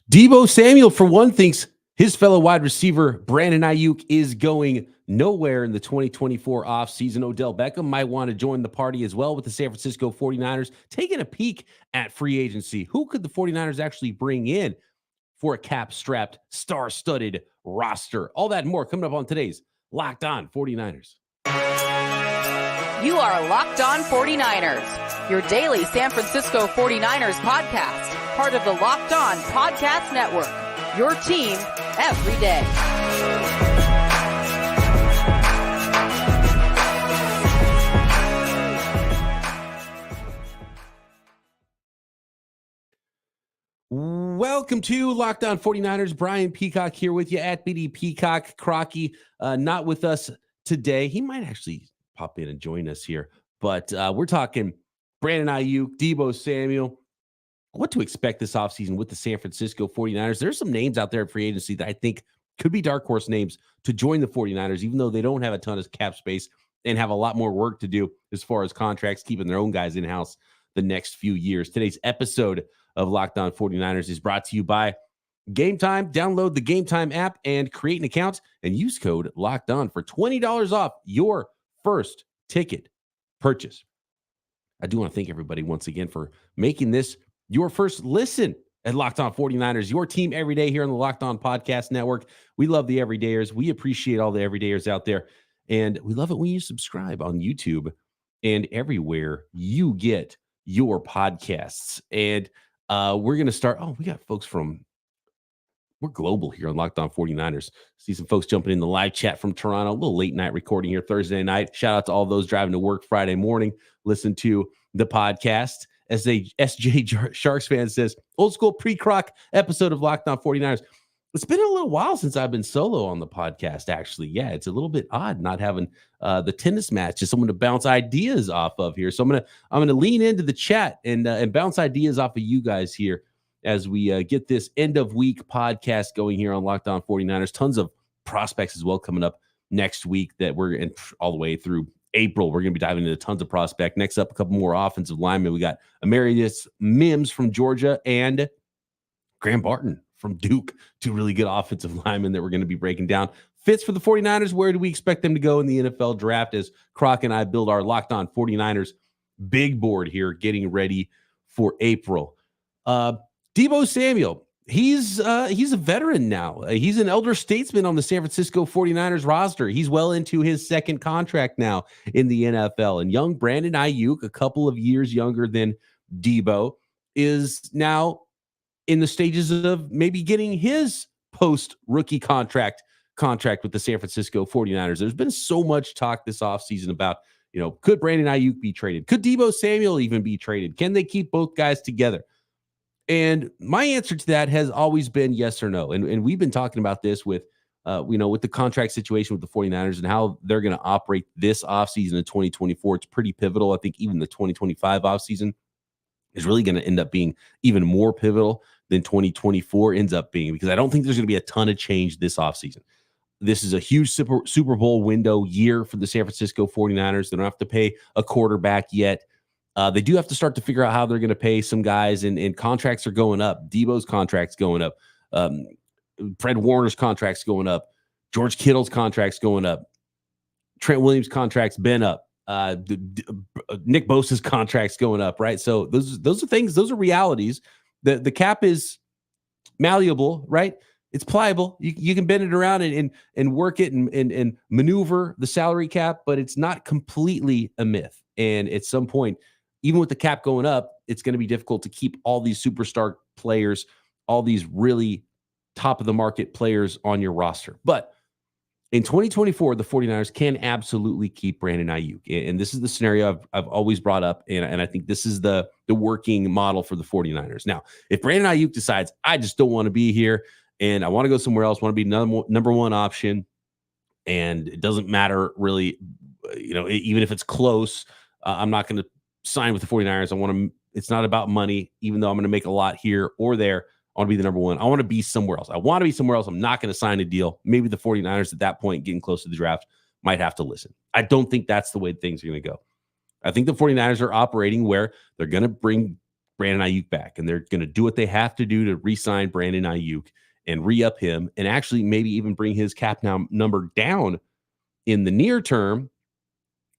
Deebo Samuel, for one, thinks his fellow wide receiver, Brandon Aiyuk, is going nowhere in the 2024 offseason. Odell Beckham might want to join the party as well with the San Francisco 49ers, taking a peek at free agency. Who could the 49ers actually bring in for a cap-strapped, star-studded roster? All that and more coming up on today's Locked On 49ers. You are Locked On 49ers, your daily San Francisco 49ers podcast, part of the Locked On Podcast Network, your team every day. Welcome to Locked On 49ers. Brian Peacock here with you at BD Peacock. Crocky not with us today. He might actually pop in and join us here. But we're talking Brandon Aiyuk, Deebo Samuel, what to expect this offseason with the San Francisco 49ers. There's some names out there at free agency that I think could be dark horse names to join the 49ers, even though they don't have a ton of cap space and have a lot more work to do as far as contracts, keeping their own guys in-house the next few years. Today's episode of Locked On 49ers is brought to you by Game Time. Download the Game Time app and create an account and use code Locked On for $20 off your first ticket purchase. I do want to thank everybody once again for making this your first listen at Locked On 49ers, your team every day here on the Locked On Podcast Network. We love the everydayers. We appreciate all the everydayers out there. And we love it when you subscribe on YouTube and everywhere you get your podcasts. And we're going to start. Oh, we got folks we're global here on Locked On 49ers. See some folks jumping in the live chat from Toronto. A little late night recording here Thursday night. Shout out to all those driving to work Friday morning. Listen to the podcast. As a SJ Sharks fan says, old school pre-croc episode of Locked On 49ers. It's been a little while since I've been solo on the podcast, actually. Yeah, it's a little bit odd not having the tennis match as someone to bounce ideas off of here. So I'm gonna lean into the chat and bounce ideas off of you guys here as we get this end of week podcast going here on Locked On 49ers. Tons of prospects as well coming up next week that we're in all the way through April. We're going to be diving into tons of prospect. Next up, a couple more offensive linemen. We got Emeritus Mims from Georgia and Graham Barton from Duke, two really good offensive linemen that we're going to be breaking down. Fits for the 49ers. Where do we expect them to go in the NFL draft as Croc and I build our Locked On 49ers big board here, getting ready for April. Deebo Samuel, he's a veteran now. He's an elder statesman on the San Francisco 49ers roster. He's well into his second contract now in the NFL. And young Brandon Aiyuk, a couple of years younger than Deebo, is now in the stages of maybe getting his post-rookie contract with the San Francisco 49ers. There's been so much talk this offseason about, could Brandon Aiyuk be traded? Could Deebo Samuel even be traded? Can they keep both guys together? And my answer to that has always been yes or no. And we've been talking about this with the contract situation with the 49ers and how they're going to operate this offseason in 2024. It's pretty pivotal. I think even the 2025 offseason is really going to end up being even more pivotal than 2024 ends up being, because I don't think there's going to be a ton of change this offseason. This is a huge Super Bowl window year for the San Francisco 49ers. They don't have to pay a quarterback yet. They do have to start to figure out how they're going to pay some guys, and contracts are going up. Deebo's contract's going up. Fred Warner's contract's going up. George Kittle's contract's going up. Trent Williams' contract's been up. Nick Bosa's contract's going up, right? So those are things, those are realities. The cap is malleable, right? It's pliable. You can bend it around and work it and maneuver the salary cap, but it's not completely a myth. And at some point, even with the cap going up, it's going to be difficult to keep all these superstar players, all these really top of the market players on your roster. But in 2024, the 49ers can absolutely keep Brandon Aiyuk. And this is the scenario I've always brought up. And I think this is the working model for the 49ers. Now, if Brandon Aiyuk decides, I just don't want to be here and I want to go somewhere else, want to be number one option, and it doesn't matter really, even if it's close, I'm not going to sign with the 49ers. It's not about money, even though I'm going to make a lot here or there. I want to be the number one. I want to be somewhere else. I'm not going to sign a deal. Maybe the 49ers at that point, getting close to the draft, might have to listen. I don't think that's the way things are going to go. I think the 49ers are operating where they're going to bring Brandon Aiyuk back, and they're going to do what they have to do to re-sign Brandon Aiyuk and re-up him, and actually maybe even bring his cap number down in the near term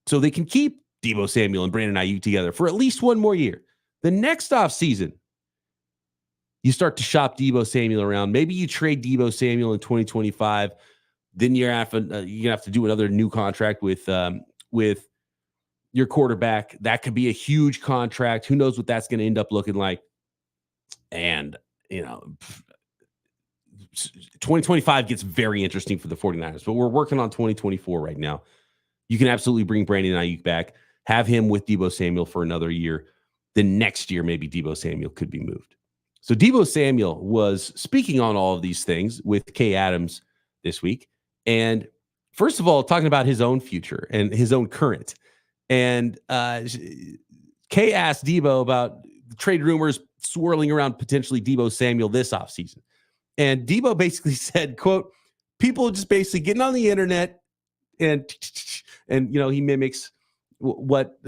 so they can keep Deebo Samuel and Brandon Aiyuk together for at least one more year. The next offseason, you start to shop Deebo Samuel around. Maybe you trade Deebo Samuel in 2025. Then you're going to have to do another new contract with your quarterback. That could be a huge contract. Who knows what that's going to end up looking like? And, 2025 gets very interesting for the 49ers, but we're working on 2024 right now. You can absolutely bring Brandon Aiyuk back, have him with Deebo Samuel for another year. Then next year, maybe Deebo Samuel could be moved. So Deebo Samuel was speaking on all of these things with Kay Adams this week. And first of all, talking about his own future and his own current. And Kay asked Deebo about trade rumors swirling around potentially Deebo Samuel this offseason. And Deebo basically said, quote, people just basically getting on the internet and he mimics what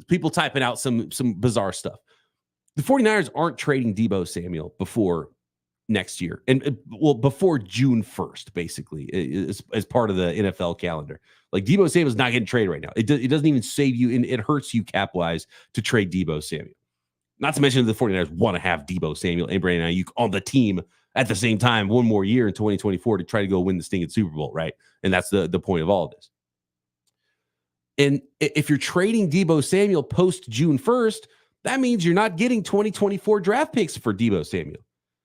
people typing out some bizarre stuff. The 49ers aren't trading Deebo Samuel before next year. And before June 1st, basically, as part of the NFL calendar. Like Deebo Samuel's not getting traded right now. It doesn't even save you, and it hurts you cap-wise to trade Deebo Samuel. Not to mention the 49ers want to have Deebo Samuel and Brandon Aiyuk on the team at the same time one more year in 2024 to try to go win the stinking Super Bowl, right? And that's the point of all of this. And if you're trading Deebo Samuel post June 1st, that means you're not getting 2024 draft picks for Deebo Samuel.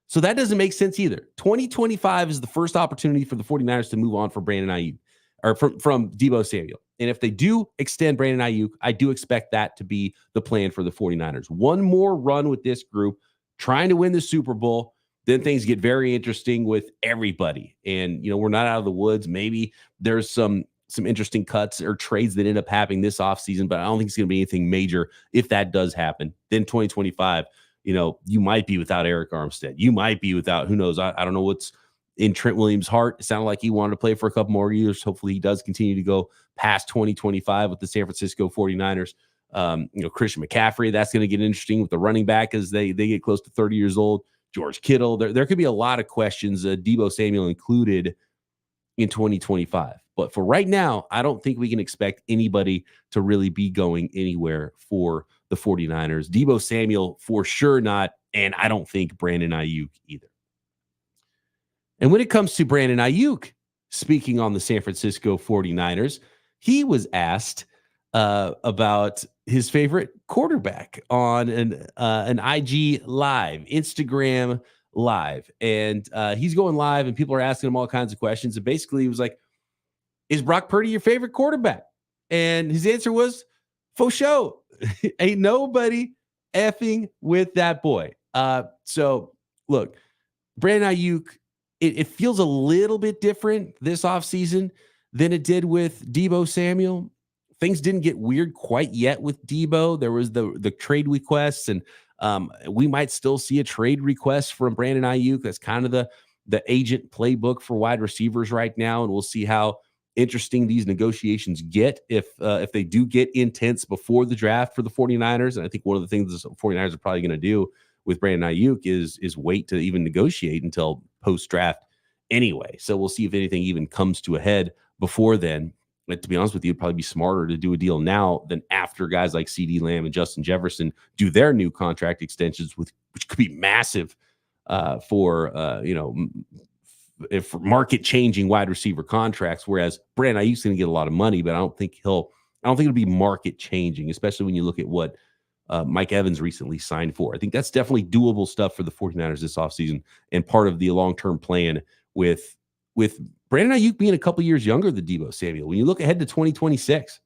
So that doesn't make sense either. 2025 is the first opportunity for the 49ers to move on for Brandon Aiyuk, or from Deebo Samuel. And if they do extend Brandon Aiyuk, I do expect that to be the plan for the 49ers. One more run with this group, trying to win the Super Bowl. Then things get very interesting with everybody. And, we're not out of the woods. Maybe there's some interesting cuts or trades that end up happening this offseason, but I don't think it's going to be anything major if that does happen. Then 2025, you might be without Eric Armstead. You might be without, who knows? I don't know what's in Trent Williams' heart. It sounded like he wanted to play for a couple more years. Hopefully he does continue to go past 2025 with the San Francisco 49ers. Christian McCaffrey, that's going to get interesting with the running back as they get close to 30 years old. George Kittle, there could be a lot of questions, Deebo Samuel included, in 2025. But for right now, I don't think we can expect anybody to really be going anywhere for the 49ers. Deebo Samuel, for sure not, and I don't think Brandon Aiyuk either. And when it comes to Brandon Aiyuk, speaking on the San Francisco 49ers, he was asked about his favorite quarterback on an IG live, Instagram live. And he's going live and people are asking him all kinds of questions. And basically he was like, is Brock Purdy your favorite quarterback? And his answer was, for sure. Ain't nobody effing with that boy. So look, Brandon Aiyuk, it feels a little bit different this offseason than it did with Deebo Samuel. Things didn't get weird quite yet with Deebo. There was the trade requests, and we might still see a trade request from Brandon Aiyuk. That's kind of the agent playbook for wide receivers right now, and we'll see how interesting these negotiations get if they do get intense before the draft for the 49ers. And I think one of the things the 49ers are probably going to do with Brandon Aiyuk is wait to even negotiate until post-draft anyway. So we'll see if anything even comes to a head before then. But to be honest with you, it'd probably be smarter to do a deal now than after guys like CeeDee Lamb and Justin Jefferson do their new contract extensions, which could be massive for market-changing wide receiver contracts. Whereas Brandon Aiyuk's going to get a lot of money, but I don't think it'll be market-changing, especially when you look at what Mike Evans recently signed for. I think that's definitely doable stuff for the 49ers this offseason and part of the long-term plan with Brandon Aiyuk being a couple years younger than Deebo Samuel. When you look ahead to 2026,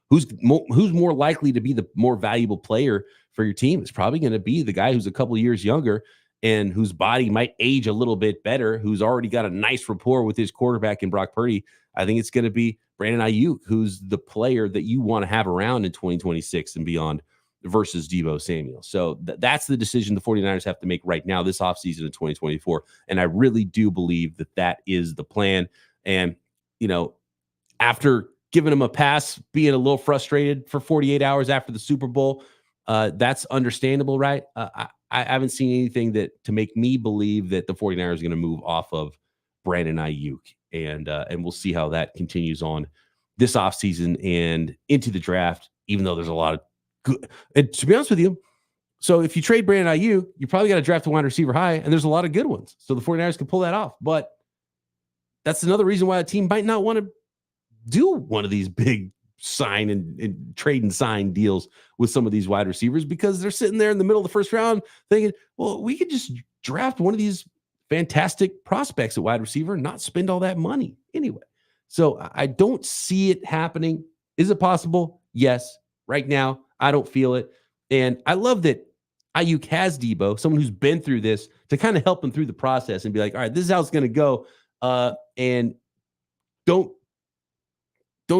who's more likely to be the more valuable player for your team? It's probably going to be the guy who's a couple years younger and whose body might age a little bit better, who's already got a nice rapport with his quarterback in Brock Purdy. I think it's going to be Brandon Aiyuk, who's the player that you want to have around in 2026 and beyond versus Deebo Samuel. So that's the decision the 49ers have to make right now this offseason in 2024. And I really do believe that is the plan. And, after giving him a pass, being a little frustrated for 48 hours after the Super Bowl, That's understandable, right? I haven't seen anything to make me believe that the 49ers are going to move off of Brandon Aiyuk. And we'll see how that continues on this offseason and into the draft, even though there's a lot of good. And to be honest with you, so if you trade Brandon Aiyuk, you probably got to draft a wide receiver high, and there's a lot of good ones. So the 49ers can pull that off. But that's another reason why a team might not want to do one of these big sign and trade and sign deals with some of these wide receivers, because they're sitting there in the middle of the first round thinking, well, we could just draft one of these fantastic prospects at wide receiver and not spend all that money anyway. So I don't see it happening. Is it possible? Yes. Right now, I don't feel it. And I love that Aiyuk has Deebo, someone who's been through this, to kind of help him through the process and be like, all right, this is how it's going to go. And don't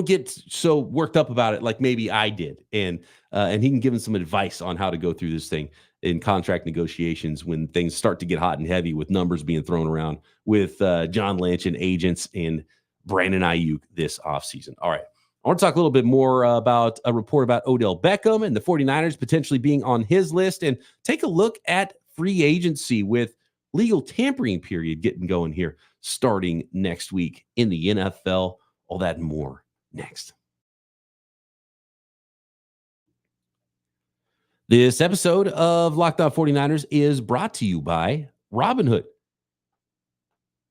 get so worked up about it like maybe I did. And he can give him some advice on how to go through this thing in contract negotiations when things start to get hot and heavy with numbers being thrown around with John Lynch and agents and Brandon Aiyuk this offseason. All right. I want to talk a little bit more about a report about Odell Beckham and the 49ers potentially being on his list, and take a look at free agency with legal tampering period getting going here starting next week in the NFL. All that and more next. This episode of Locked On 49ers is brought to you by Robinhood.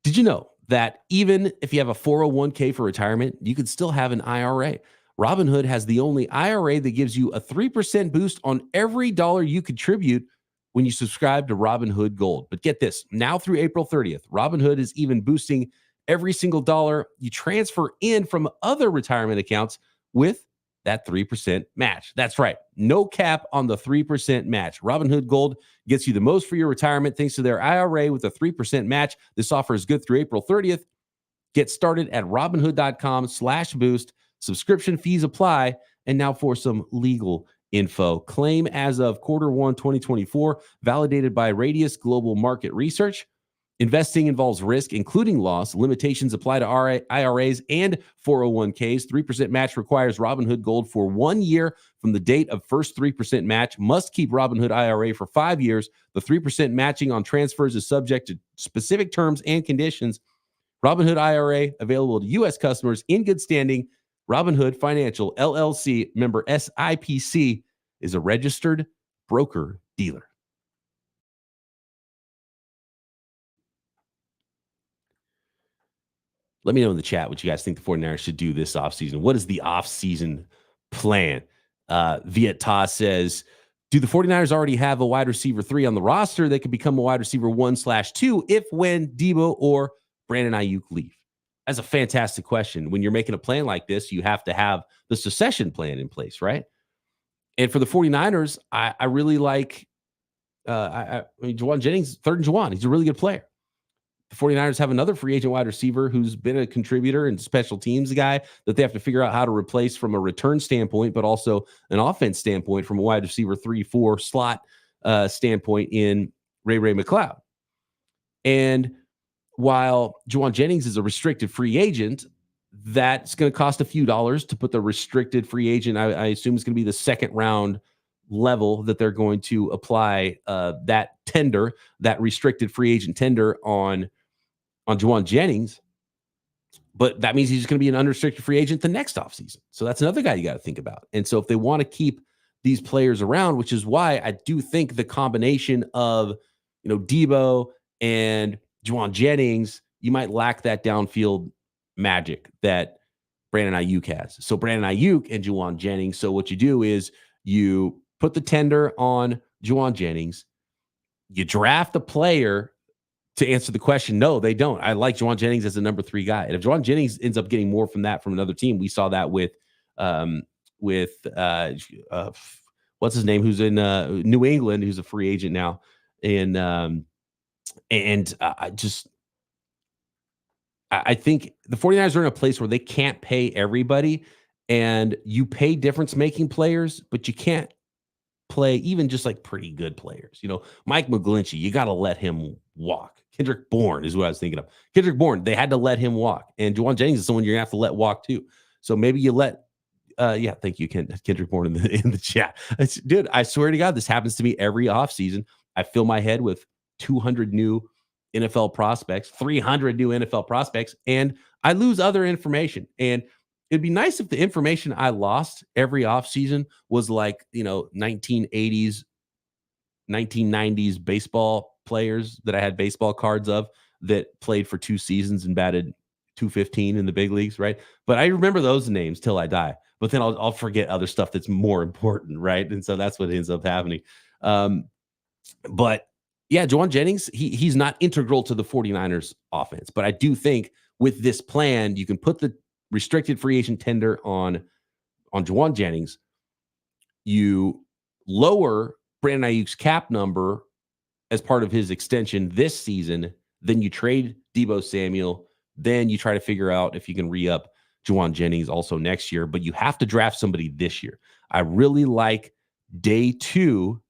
Did you know that even if you have a 401k for retirement, you could still have an IRA? Robinhood has the only IRA that gives you a 3% boost on every dollar you contribute when you subscribe to Robinhood Gold. But get this, now through April 30th, Robinhood is even boosting every single dollar you transfer in from other retirement accounts with that 3% match. That's right. No cap on the 3% match. Robinhood Gold gets you the most for your retirement thanks to their IRA with a 3% match. This offer is good through April 30th. Get started at Robinhood.com/boost. Subscription fees apply. And now for some legal info. Claim as of Q1 2024, validated by Radius Global Market Research. Investing involves risk, including loss. Limitations apply to IRAs and 401ks. 3% match requires Robinhood Gold for 1 year from the date of first 3% match. Must keep Robinhood IRA for 5 years. The 3% matching on transfers is subject to specific terms and conditions. Robinhood IRA available to U.S. customers in good standing. Robinhood Financial, LLC, member SIPC, is a registered broker-dealer. Let me know in the chat what you guys think the 49ers should do this offseason. What is the offseason plan? Viet says, do the 49ers already have a wide receiver 3 on the roster that could become a wide receiver 1/2 if when Deebo or Brandon Aiyuk leave? That's a fantastic question. When you're making a plan like this, you have to have the succession plan in place, right? And for the 49ers, I really like Juwan Jennings, third and Juwan. He's a really good player. The 49ers have another free agent wide receiver who's been a contributor and special teams guy that they have to figure out how to replace from a return standpoint, but also an offense standpoint from a wide receiver 3-4 slot standpoint in Ray McLeod. And while Juwan Jennings is a restricted free agent, that's going to cost a few dollars to put the restricted free agent. I assume it's going to be the second round level that they're going to apply that tender, that restricted free agent tender on Juwan Jennings. But that means he's going to be an unrestricted free agent the next offseason. So that's another guy you got to think about. And so if they want to keep these players around, which is why I do think the combination of, Deebo and Juwan Jennings, you might lack that downfield magic that Brandon Aiyuk has. So Brandon Aiyuk and Juwan Jennings. So what you do is you put the tender on Juwan Jennings. You draft a player to answer the question. No, they don't. I like Juwan Jennings as a number 3 guy. And if Juwan Jennings ends up getting more from another team, we saw that with what's his name, who's in New England, who's a free agent now. And I think the 49ers are in a place where they can't pay everybody, and you pay difference-making players, but you can't play even just like pretty good players. Mike McGlinchey, you got to let him walk. Kendrick Bourne is what I was thinking of. Kendrick Bourne, they had to let him walk. And Juwan Jennings is someone you're going to have to let walk too. So maybe you let Yeah, thank you, Kendrick Bourne in the chat. Dude, I swear to God, this happens to me every offseason. I fill my head with 200 new NFL prospects, 300 new NFL prospects, and I lose other information. And it'd be nice if the information I lost every offseason was like, 1980s, 1990s baseball players that I had baseball cards of that played for 2 seasons and batted 215 in the big leagues, right? But I remember those names till I die. But then I'll forget other stuff that's more important, right? And so that's what ends up happening. Um, but yeah, Juwan Jennings, he's not integral to the 49ers offense. But I do think with this plan, you can put the restricted free agent tender on Juwan Jennings. You lower Brandon Aiyuk's cap number as part of his extension this season. Then you trade Deebo Samuel. Then you try to figure out if you can re-up Juwan Jennings also next year. But you have to draft somebody this year. I really like day 2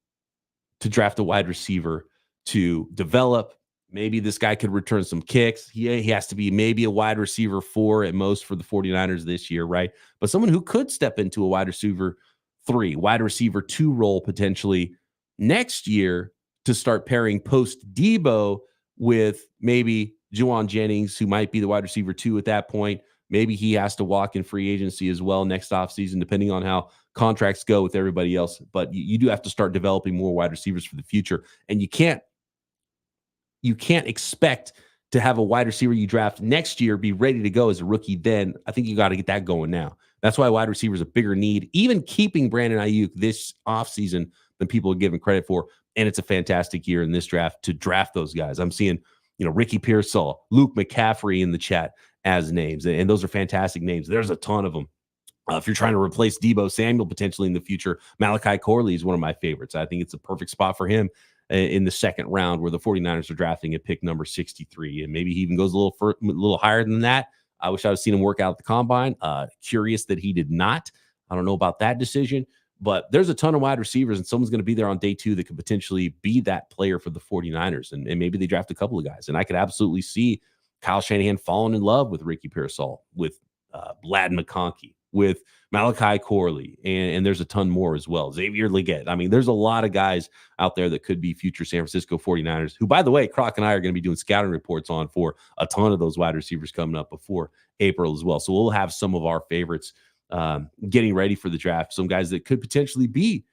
to draft a wide receiver to develop. Maybe this guy could return some kicks. He has to be maybe a wide receiver 4 at most for the 49ers this year, right? But someone who could step into a wide receiver 3, wide receiver 2 role potentially next year to start pairing post Deebo with maybe Juwan Jennings, who might be the wide receiver 2 at that point. Maybe he has to walk in free agency as well next offseason, depending on how contracts go with everybody else. But you do have to start developing more wide receivers for the future. And you can't expect to have a wide receiver you draft next year be ready to go as a rookie then. I think you got to get that going now. That's why wide receiver is a bigger need, even keeping Brandon Aiyuk this offseason than people are giving credit for. And it's a fantastic year in this draft to draft those guys. I'm seeing, Ricky Pearsall, Luke McCaffrey in the chat as names, and those are fantastic names. There's a ton of them. If you're trying to replace Deebo Samuel potentially in the future, Malachi Corley is one of my favorites. I think it's a perfect spot for him in the second round, where the 49ers are drafting at pick number 63. And maybe he even goes a little higher than that. I wish I had seen him work out at the combine. Curious that he did not. I don't know about that decision, but there's a ton of wide receivers, and someone's going to be there on day 2 that could potentially be that player for the 49ers. And maybe they draft a couple of guys. And I could absolutely see Kyle Shanahan falling in love with Ricky Pearsall, with Vlad McConkey, with Malachi Corley, and there's a ton more as well. Xavier Legette. I mean, there's a lot of guys out there that could be future San Francisco 49ers, who, by the way, Croc and I are going to be doing scouting reports on for a ton of those wide receivers coming up before April as well. So we'll have some of our favorites getting ready for the draft, some guys that could potentially be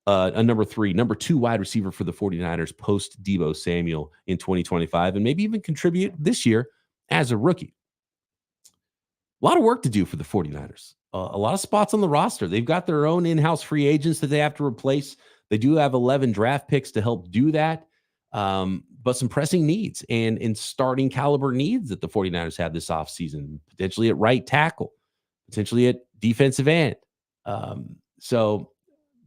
a number 2 wide receiver for the 49ers post Deebo Samuel in 2025, and maybe even contribute this year as a rookie. A lot of work to do for the 49ers. A lot of spots on the roster. They've got their own in-house free agents that they have to replace. They do have 11 draft picks to help do that, but some pressing needs and starting caliber needs that the 49ers have this offseason, potentially at right tackle, potentially at defensive end. So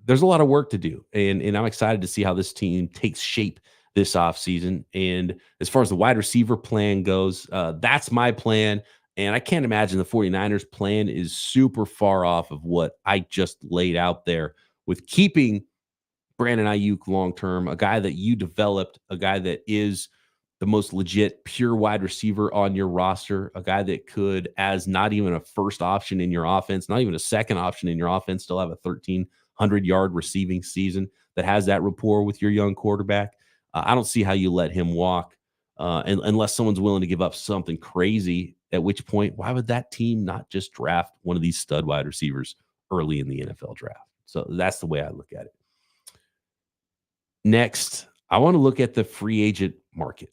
there's a lot of work to do, and I'm excited to see how this team takes shape this offseason. And as far as the wide receiver plan goes, that's my plan. And I can't imagine the 49ers plan is super far off of what I just laid out there with keeping Brandon Aiyuk long-term, a guy that you developed, a guy that is the most legit pure wide receiver on your roster, a guy that could, as not even a first option in your offense, not even a second option in your offense, still have a 1,300-yard receiving season, that has that rapport with your young quarterback. I don't see how you let him walk unless someone's willing to give up something crazy, at which point, why would that team not just draft one of these stud wide receivers early in the NFL draft? So that's the way I look at it. Next, I want to look at the free agent market.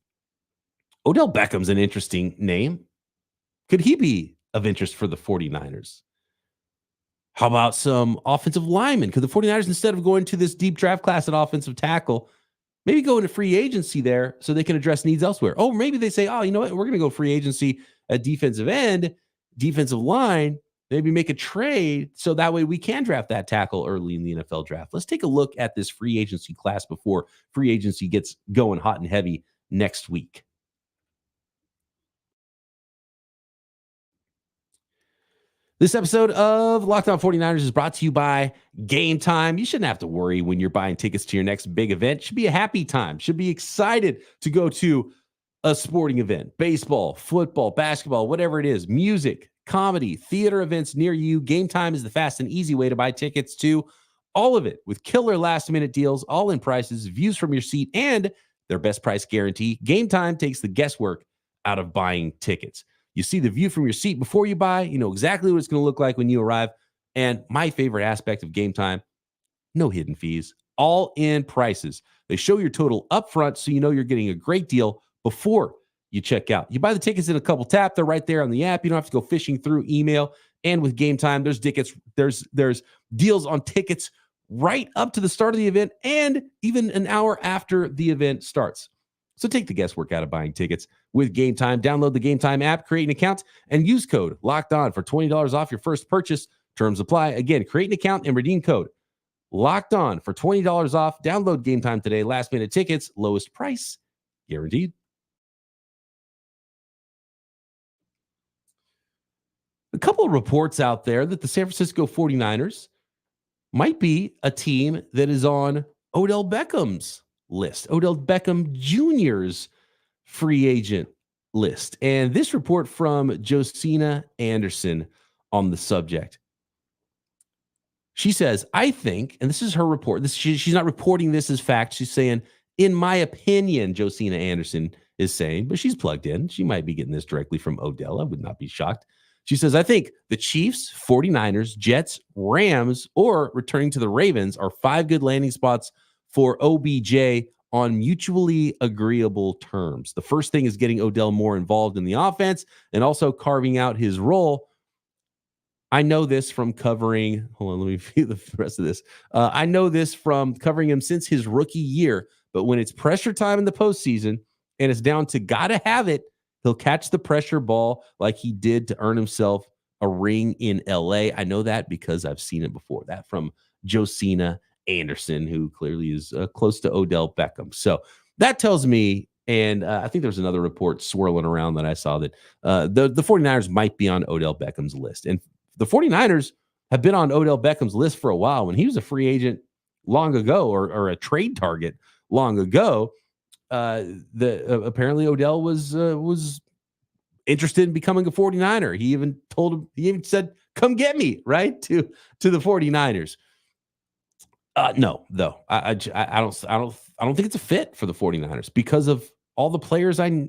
Odell Beckham's an interesting name. Could he be of interest for the 49ers? How about some offensive linemen? Could the 49ers, instead of going to this deep draft class at offensive tackle, maybe go into free agency there so they can address needs elsewhere? Oh, maybe they say, oh, you know what? We're going to go free agency at defensive end, defensive line, maybe make a trade so that way we can draft that tackle early in the NFL draft. Let's take a look at this free agency class before free agency gets going hot and heavy next week. This episode of Locked On 49ers is brought to you by Game Time. You shouldn't have to worry when you're buying tickets to your next big event. It should be a happy time. Should be excited to go to a sporting event, baseball, football, basketball, whatever it is, music, comedy, theater events near you, Game Time is the fast and easy way to buy tickets to all of it with killer last-minute deals, all-in prices, views from your seat, and their best price guarantee. Game Time takes the guesswork out of buying tickets. You see the view from your seat before you buy. You know exactly what it's going to look like when you arrive. And my favorite aspect of Game Time, no hidden fees, all-in prices. They show your total upfront so you know you're getting a great deal before you check out. You buy the tickets in a couple tap. They're right there on the app. You don't have to go fishing through email. And with Game Time, there's tickets. There's deals on tickets right up to the start of the event and even an hour after the event starts. So take the guesswork out of buying tickets with Game Time. Download the Game Time app, create an account, and use code Locked On for $20 off your first purchase. Terms apply. Again, create an account and redeem code Locked On for $20 off. Download Game Time today. Last minute tickets, lowest price guaranteed. A couple of reports out there that the San Francisco 49ers might be a team that is on Odell Beckham's list, Odell Beckham Jr.'s free agent list. And this report from Josina Anderson on the subject. She says, I think, and this is her report. She's not reporting this as fact. She's saying, in my opinion, Josina Anderson is saying, but she's plugged in. She might be getting this directly from Odell. I would not be shocked. She says, I think the Chiefs, 49ers, Jets, Rams, or returning to the Ravens are 5 good landing spots for OBJ on mutually agreeable terms. The first thing is getting Odell more involved in the offense and also carving out his role. I know this from covering, hold on, let me view the rest of this. I know this from covering him since his rookie year, but when it's pressure time in the postseason and it's down to gotta have it, he'll catch the pressure ball like he did to earn himself a ring in LA. I know that because I've seen it before. That from Josina Anderson, who clearly is close to Odell Beckham. So that tells me, and I think there's another report swirling around that I saw that the 49ers might be on Odell Beckham's list. And the 49ers have been on Odell Beckham's list for a while. When he was a free agent long ago or a trade target long ago, apparently Odell was interested in becoming a 49er. He even said, come get me, right? To the 49ers. No, though. I don't think it's a fit for the 49ers because of all the players I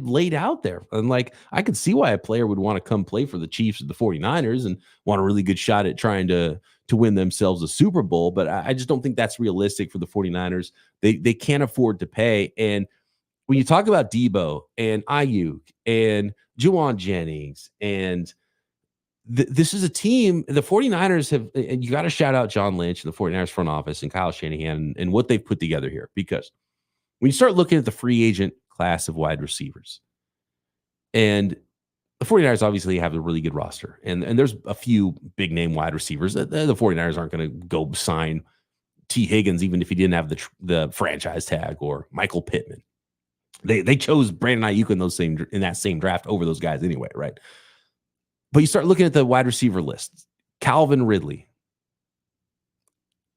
laid out there. And like, I could see why a player would want to come play for the Chiefs or the 49ers and want a really good shot at trying to win themselves a Super Bowl. But I just don't think that's realistic for the 49ers. They can't afford to pay. And when you talk about Deebo and Aiyuk and Juwan Jennings, and this is a team, the 49ers have, and you got to shout out John Lynch and the 49ers front office and Kyle Shanahan and what they've put together here. Because when you start looking at the free agent class of wide receivers, and the 49ers obviously have a really good roster, and there's a few big name wide receivers. The 49ers aren't going to go sign T. Higgins, even if he didn't have the franchise tag, or Michael Pittman. They chose Brandon Aiyuk in that same draft over those guys anyway, right? But you start looking at the wide receiver list: Calvin Ridley,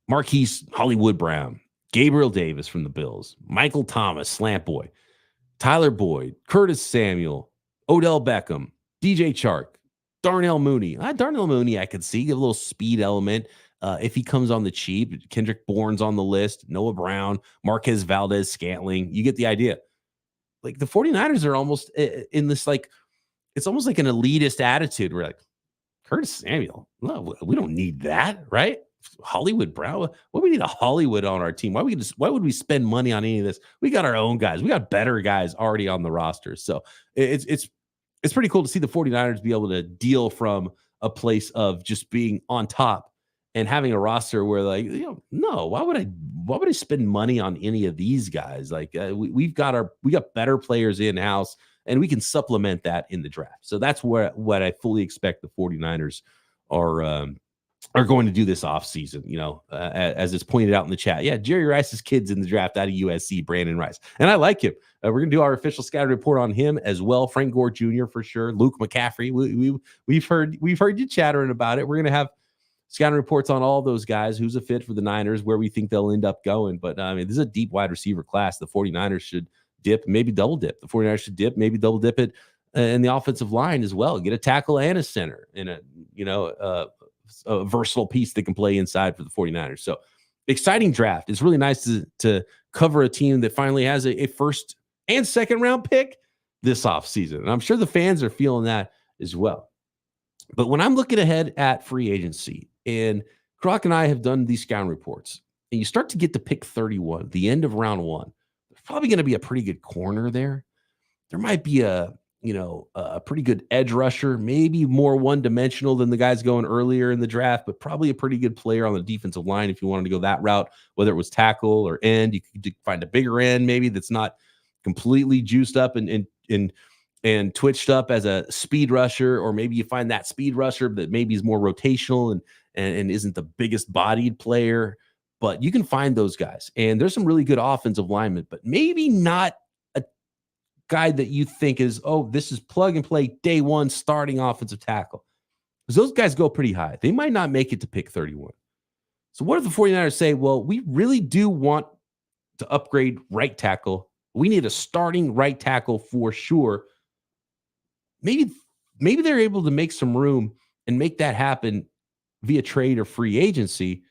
Marquise Hollywood Brown, Gabriel Davis from the Bills, Michael Thomas, Slant Boy, Tyler Boyd, Curtis Samuel, Odell Beckham, DJ Chark, Darnell Mooney. Darnell Mooney, I could see a little speed element if he comes on the cheap. Kendrick Bourne's on the list, Noah Brown, Marquez Valdez Scantling. You get the idea. Like, the 49ers are almost in this, like, it's almost like an elitist attitude. We're like, Curtis Samuel, no, we don't need that, right? Hollywood Brown, what do we need a Hollywood on our team? Why would we spend money on any of this? We got our own guys. We got better guys already on the roster. So it's pretty cool to see the 49ers be able to deal from a place of just being on top and having a roster where, like, no, why would I spend money on any of these guys? Like, we got better players in house, and we can supplement that in the draft. So that's what I fully expect the 49ers are going to do this offseason. As it's pointed out in the chat. Yeah, Jerry Rice's kid's in the draft out of USC, Brandon Rice. And I like him. We're going to do our official scouting report on him as well. Frank Gore Jr. for sure. Luke McCaffrey. We've heard you chattering about it. We're going to have scouting reports on all those guys, who's a fit for the Niners, where we think they'll end up going. But this is a deep wide receiver class. The 49ers should dip, maybe double dip. The 49ers should dip, maybe double dip it and the offensive line as well. Get a tackle and a center and a versatile piece that can play inside for the 49ers. So exciting draft. It's really nice to cover a team that finally has a first and second round pick this offseason. And I'm sure the fans are feeling that as well. But when I'm looking ahead at free agency, and Croc and I have done these scouting reports, and you start to get to pick 31, the end of round one, there's probably going to be a pretty good corner there. There might be a pretty good edge rusher, maybe more one-dimensional than the guys going earlier in the draft, but probably a pretty good player on the defensive line if you wanted to go that route, whether it was tackle or end. You could find a bigger end maybe that's not completely juiced up and twitched up as a speed rusher, or maybe you find that speed rusher that maybe is more rotational and isn't the biggest bodied player, but you can find those guys. And there's some really good offensive linemen, but maybe not a guy that you think is, oh, this is plug and play day one starting offensive tackle. Because those guys go pretty high. They might not make it to pick 31. So what if the 49ers say, well, we really do want to upgrade right tackle. We need a starting right tackle for sure. Maybe they're able to make some room and make that happen via trade or free agency,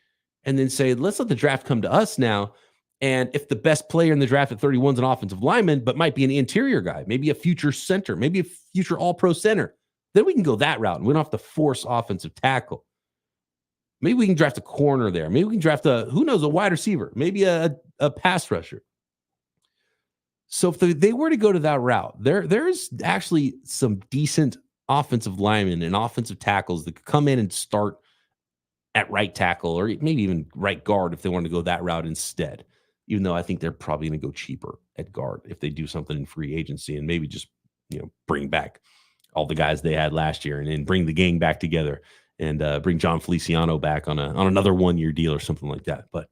and then say, let's let the draft come to us now. And if the best player in the draft at 31 is an offensive lineman, but might be an interior guy, maybe a future center, maybe a future all-pro center, then we can go that route and we don't have to force offensive tackle. Maybe we can draft a corner there. Maybe we can draft a wide receiver, maybe a pass rusher. So if they were to go to that route, there's actually some decent offensive linemen and offensive tackles that could come in and start at right tackle, or maybe even right guard if they want to go that route instead. Even though I think they're probably going to go cheaper at guard if they do something in free agency and maybe just bring back all the guys they had last year and then bring the gang back together and bring John Feliciano back on another 1-year deal or something like that. But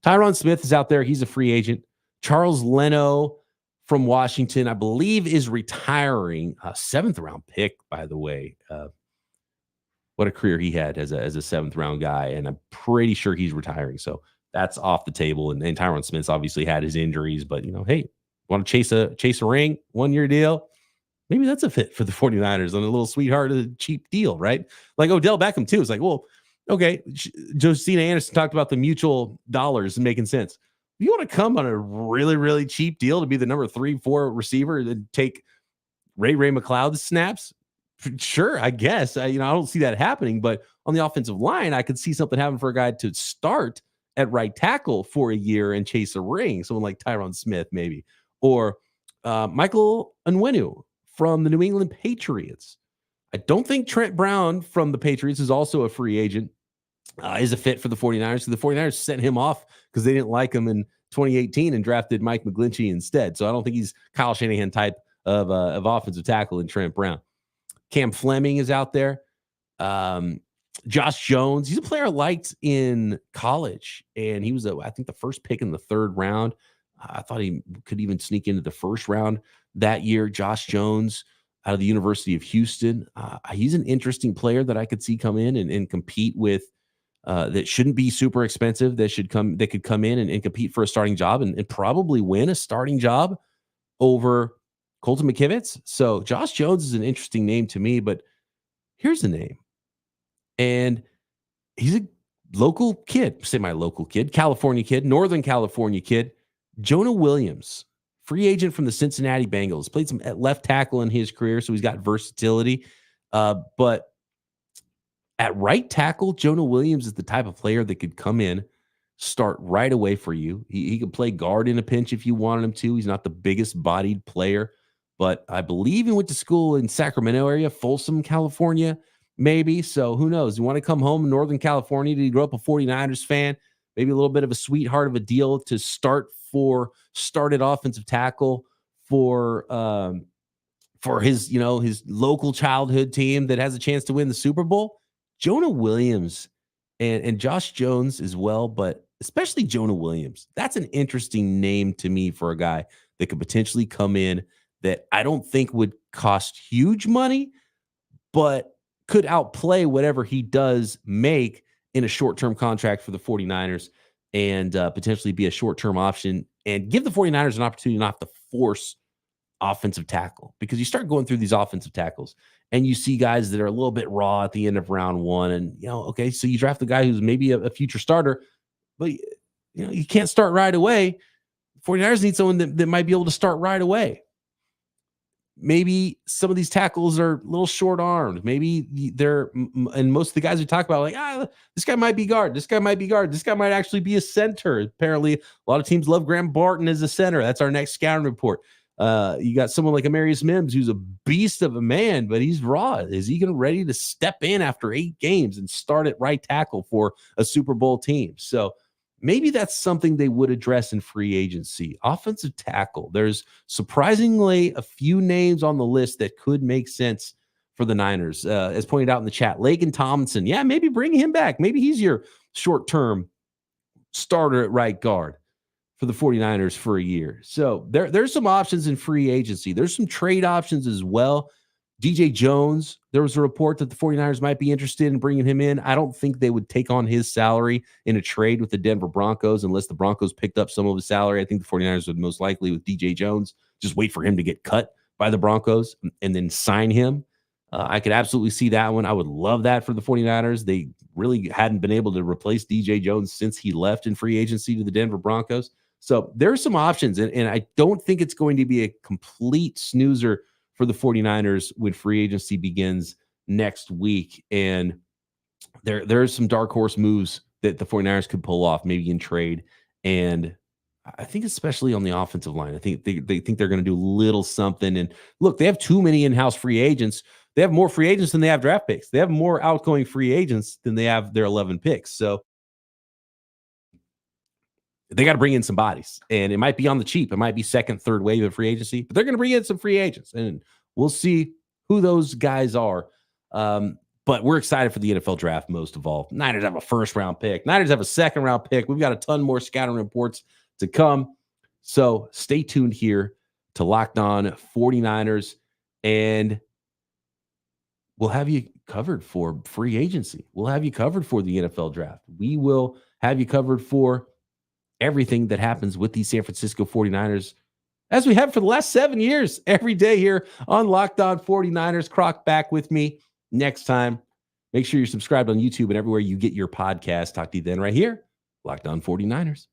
Tyron Smith is out there. He's a free agent. Charles Leno from Washington, I believe, is retiring. A 7th round pick, by the way. What a career he had as a 7th round guy, and I'm pretty sure he's retiring. So that's off the table. And Tyron Smith's obviously had his injuries, but hey, want to chase a ring, 1-year deal? Maybe that's a fit for the 49ers on a little sweetheart, a cheap deal, right? Like Odell Beckham too. It's like, well, okay, Josina Anderson talked about the mutual dollars and making sense. You want to come on a really, really cheap deal to be the number 3-4 receiver and take Ray McLeod's snaps? Sure, I guess. I don't see that happening, but on the offensive line, I could see something happen for a guy to start at right tackle for a year and chase a ring. Someone like Tyron Smith, maybe, or Michael Onwenu from the New England Patriots. I don't think Trent Brown from the Patriots is also a free agent. Is a fit for the 49ers. So the 49ers sent him off because they didn't like him in 2018 and drafted Mike McGlinchey instead. So I don't think he's Kyle Shanahan type of offensive tackle in Trent Brown. Cam Fleming is out there. Josh Jones, he's a player I liked in college, and he was, I think, the first pick in the 3rd round. I thought he could even sneak into the 1st round that year. Josh Jones out of the University of Houston. He's an interesting player that I could see come in and compete with. That shouldn't be super expensive. That could come in and compete for a starting job and probably win a starting job over Colton McKivitz. So Josh Jones is an interesting name to me, but here's the name. And he's a local kid, California kid, Northern California kid, Jonah Williams, free agent from the Cincinnati Bengals, played some at left tackle in his career. So he's got versatility, but at right tackle, Jonah Williams is the type of player that could come in, start right away for you. He could play guard in a pinch if you wanted him to. He's not the biggest bodied player, but I believe he went to school in Sacramento area, Folsom, California, maybe. So who knows? You want to come home in Northern California? Did he grow up a 49ers fan? Maybe a little bit of a sweetheart of a deal to started offensive tackle for his, his local childhood team that has a chance to win the Super Bowl. Jonah Williams and Josh Jones as well, but especially Jonah Williams. That's an interesting name to me for a guy that could potentially come in that I don't think would cost huge money, but could outplay whatever he does make in a short-term contract for the 49ers and potentially be a short-term option and give the 49ers an opportunity not to force offensive tackle, because you start going through these offensive tackles and you see guys that are a little bit raw at the end of round one. And, okay, so you draft a guy who's maybe a future starter, but, you can't start right away. 49ers need someone that might be able to start right away. Maybe some of these tackles are a little short-armed. Maybe and most of the guys we talk about, like, this guy might be guard. This guy might be guard. This guy might actually be a center. Apparently, a lot of teams love Graham Barton as a center. That's our next scouting report. You got someone like Amarius Mims, who's a beast of a man, but he's raw. Is he ready to step in after 8 games and start at right tackle for a Super Bowl team? So maybe that's something they would address in free agency. Offensive tackle. There's surprisingly a few names on the list that could make sense for the Niners. As pointed out in the chat, Laken Tomlinson. Yeah, maybe bring him back. Maybe he's your short-term starter at right guard for the 49ers for a year. So there's some options in free agency. There's some trade options as well. DJ Jones, there was a report that the 49ers might be interested in bringing him in. I don't think they would take on his salary in a trade with the Denver Broncos unless the Broncos picked up some of his salary. I think the 49ers would most likely, with DJ Jones, just wait for him to get cut by the Broncos and then sign him. I could absolutely see that one. I would love that for the 49ers. They really hadn't been able to replace DJ Jones since he left in free agency to the Denver Broncos. So there are some options, and I don't think it's going to be a complete snoozer for the 49ers when free agency begins next week. And there's some dark horse moves that the 49ers could pull off, maybe in trade. And I think especially on the offensive line, I think they think they're going to do a little something. And look, they have too many in-house free agents. They have more free agents than they have draft picks. They have more outgoing free agents than they have their 11 picks. So they got to bring in some bodies, and it might be on the cheap. It might be second, third wave of free agency, but they're going to bring in some free agents, and we'll see who those guys are. But we're excited for the NFL draft most of all. Niners have a first-round pick. Niners have a second-round pick. We've got a ton more scouting reports to come. So stay tuned here to Locked On 49ers, and we'll have you covered for free agency. We'll have you covered for the NFL draft. We will have you covered for everything that happens with the San Francisco 49ers, as we have for the last 7 years, every day here on Locked On 49ers. Croc back with me next time. Make sure you're subscribed on YouTube and everywhere you get your podcast. Talk to you then right here, Locked On 49ers.